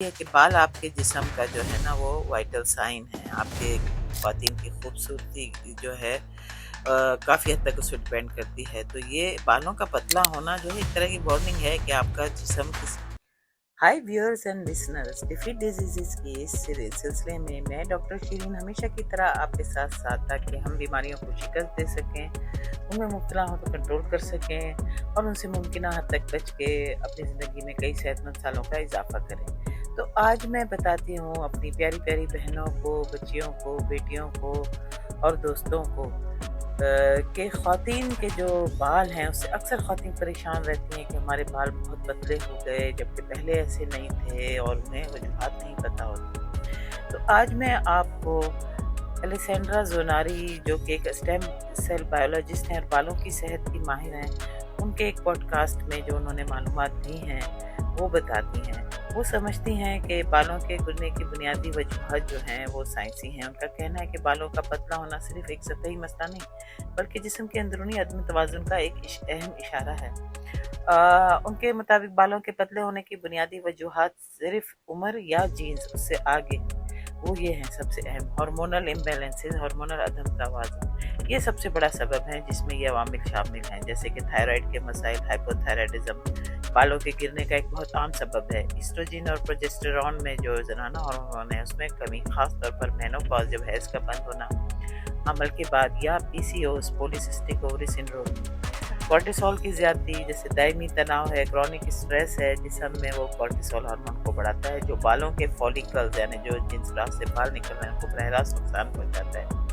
ہے کہ بال آپ کے جسم کا جو ہے نا وہ وائٹل سائن ہے، آپ کے خواتین کی خوبصورتی جو ہے کافی حد تک اس پہ ڈپینڈ کرتی ہے، تو یہ بالوں کا پتلا ہونا جو ہے ایک طرح کی وارننگ ہے کہ آپ کا جسم high viewers and listeners, defeat diseases کی اس سلسلے میں ڈاکٹر شیرین ہمیشہ کی طرح آپ کے ساتھ تاکہ ہم بیماریوں کو شکست دے سکیں، ان میں مبتلا ہوں تو کنٹرول کر سکیں اور ان سے ممکنہ حد تک بچ کے اپنی زندگی میں کئی صحت مند سالوں کا اضافہ کریں۔ تو آج میں بتاتی ہوں اپنی پیاری پیاری بہنوں کو، بچیوں کو، بیٹیوں کو اور دوستوں کو کہ خواتین کے جو بال ہیں اس سے اکثر خواتین پریشان رہتی ہیں کہ ہمارے بال بہت پتلے ہو گئے، جبکہ پہلے ایسے نہیں تھے اور انہیں وجوہات نہیں پتہ ہوتی۔ تو آج میں آپ کو الیسینڈرا زوناری جو کہ ایک اسٹیم سیل بایولوجسٹ ہیں اور بالوں کی صحت کی ماہر ہیں، ان کے ایک پوڈ کاسٹ میں جو انہوں نے معلومات دی ہیں وہ بتاتی ہیں۔ وہ سمجھتی ہیں کہ بالوں کے گرنے کی بنیادی وجوہات جو ہیں وہ سائنسی ہیں۔ ان کا کہنا ہے کہ بالوں کا پتلا ہونا صرف ایک سطحی مسئلہ نہیں بلکہ جسم کے اندرونی عدم توازن کا ایک اہم اشارہ ہے۔ ان کے مطابق بالوں کے پتلے ہونے کی بنیادی وجوہات صرف عمر یا جینز، اس سے آگے وہ یہ ہیں سب سے اہم: ہارمونل امبیلنسز، ہارمونل عدم توازن، یہ سب سے بڑا سبب ہے جس میں یہ عوامل شامل ہیں، جیسے کہ تھائرائیڈ کے مسائل، ہائپوتھائرائڈزم بالوں کے گرنے کا ایک بہت عام سبب ہے، ایسٹروجن اور پروجسٹرون میں جو زنانہ ہارمون ہے اس میں کمی، خاص طور پر مینوپاز جب حیض کا بند ہونا عمل کے بعد، یا پی سی اوز پولیسسٹک اووری سنڈروم، کورٹیسول کی زیادتی، جیسے دائمی تناؤ ہے، کرونک اسٹریس ہے، جسم میں وہ کورٹیسول ہارمون کو بڑھاتا ہے جو بالوں کے فولیکلز یعنی جو جن سوراخ سے بال نکل رہے ہیں ان کو براہ راست نقصان پہنچاتا ہے۔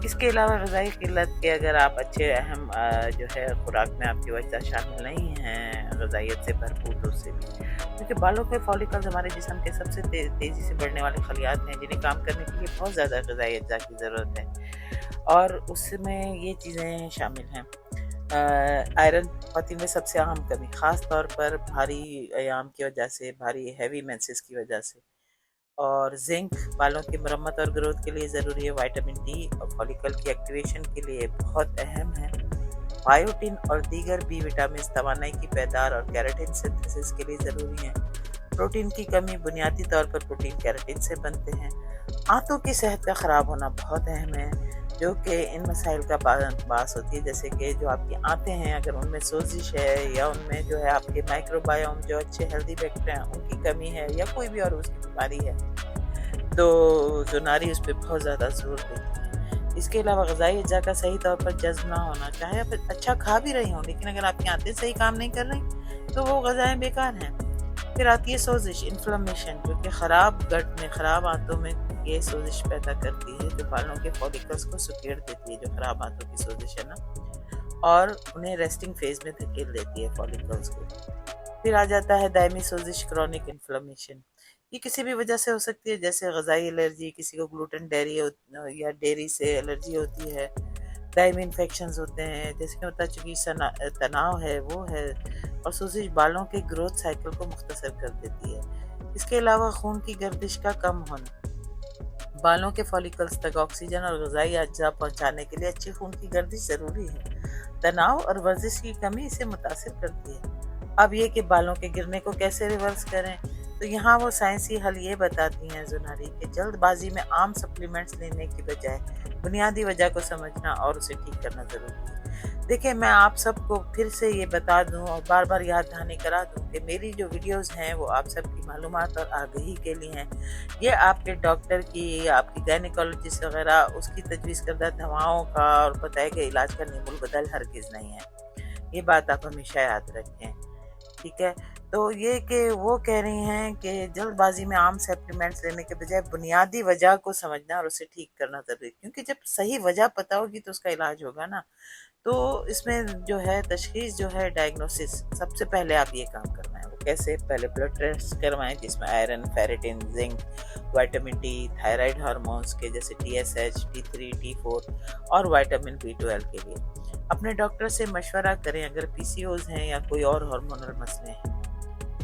اس کے علاوہ غذائی قلت کے اگر آپ اچھے اہم جو ہے خوراک میں آپ کی وجہ شامل نہیں ہیں غذائیت سے بھرپور، تو اس سے بھی، کیونکہ بالوں کے فولیکلز ہمارے جسم کے سب سے تیزی سے بڑھنے والے خلیات ہیں جنہیں کام کرنے کے لیے بہت زیادہ غذائی اجزاء کی ضرورت ہے، اور اس میں یہ چیزیں شامل ہیں: آئرن خواتین میں سب سے اہم کمی، خاص طور پر بھاری ایام کی وجہ سے، بھاری ہیوی مینسز کی وجہ سے، اور زنک بالوں کی مرمت اور گروتھ کے لیے ضروری ہے، وائٹامن ڈی اور فولیکل کی ایکٹیویشن کے لیے بہت اہم ہے، بائیوٹن اور دیگر بی وٹامنز توانائی کی پیدار اور کیراٹن سنتھسس کے لیے ضروری ہیں، پروٹین کی کمی بنیادی طور پر پروٹین کیراٹن سے بنتے ہیں، آنتوں کی صحت کا خراب ہونا بہت اہم ہے جو کہ ان مسائل کا باعث ہوتی ہے، جیسے کہ جو آپ کی آنتیں ہیں اگر ان میں سوزش ہے یا ان میں جو ہے آپ کے مائکروبائوم جو اچھے ہیلدی بیکٹیریا ہیں ان کی کمی ہے یا کوئی بھی اور اس کی بیماری ہے، تو زوناری اس پہ بہت زیادہ زور دیتی ہے۔ اس کے علاوہ غذائی اجزاء کا صحیح طور پر جذب نہ ہونا، چاہے آپ اچھا کھا بھی رہی ہوں لیکن اگر آپ کی آنتیں صحیح کام نہیں کر رہی تو وہ غذائیں بیکار ہیں۔ پھر آتی ہے سوزش، انفلمیشن، جو کہ خراب گٹ میں، خراب آنتوں میں یہ سوزش پیدا کرتی ہے جو بالوں کے فولیکلز کو سکیڑ دیتی ہے، جو خراب آنتوں کی سوزش ہے نا، اور انہیں ریسٹنگ فیز میں دھکیل دیتی ہے فولیکلز کو۔ پھر آ جاتا ہے دائمی سوزش، کرونک انفلمیشن، یہ کسی بھی وجہ سے ہو سکتی ہے، جیسے غذائی الرجی، کسی کو گلوٹن یا ڈیری سے الرجی ہوتی ہے، دائمی انفیکشنز ہوتے ہیں، جیسے کہ بتا چکی تناؤ ہے وہ ہے، اور سوزش بالوں کے گروتھ سائیکل کو مختصر کر دیتی ہے۔ اس کے علاوہ خون کی گردش کا کم ہونا، بالوں کے فولیکلز تک آکسیجن اور غذائی اجزاء پہنچانے کے لیے اچھی خون کی گردش ضروری ہے، تناؤ اور ورزش کی کمی اسے متاثر کرتی ہے۔ اب یہ کہ بالوں کے گرنے کو کیسے ریورس کریں، تو یہاں وہ سائنسی حل یہ بتاتی ہیں زوناری کہ جلد بازی میں عام سپلیمنٹس لینے کی بجائے بنیادی وجہ کو سمجھنا اور اسے ٹھیک کرنا ضروری ہے۔ دیکھیں، میں آپ سب کو پھر سے یہ بتا دوں اور بار بار یاد دہانی کرا دوں کہ میری جو ویڈیوز ہیں وہ آپ سب کی معلومات اور آگہی کے لیے ہیں، یہ آپ کے ڈاکٹر کی، آپ کی گائنیکولوجسٹ وغیرہ اس کی تجویز کردہ دواؤں کا اور بتائے گئے علاج کا نیم البدل ہرگز نہیں ہے، یہ بات آپ ہمیشہ یاد رکھیں، ٹھیک ہے؟ تو یہ کہ وہ کہہ رہی ہیں کہ جلد بازی میں عام سپلیمنٹس لینے کے بجائے بنیادی وجہ کو سمجھنا اور اسے ٹھیک کرنا ضروری ہے، کیونکہ جب صحیح وجہ پتہ ہوگی تو اس کا علاج ہوگا نا۔ تو اس میں جو ہے تشخیص جو ہے ڈائگنوسس، سب سے پہلے آپ یہ کام کرنا ہے، وہ کیسے؟ پہلے بلڈ ٹیسٹ کروائیں جس میں iron, ferritin, zinc, vitamin D, thyroid hormones کے جیسے TSH، T3، T4 اور وائٹامن B12 کے لیے اپنے ڈاکٹر سے مشورہ کریں اگر PCOS ہیں یا کوئی اور ہارمونل مسئلے ہیں۔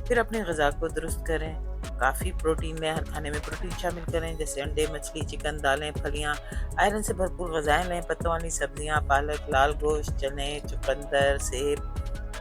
پھر اپنی غذا کو درست کریں، کافی پروٹین لیں، ہر کھانے میں پروٹین شامل کریں جیسے انڈے، مچھلی، چکن، دالیں، پھلیاں، آئرن سے بھرپور غذائیں لیں، پتوں والی سبزیاں، پالک، لال گوشت، چنے، چقندر، سیب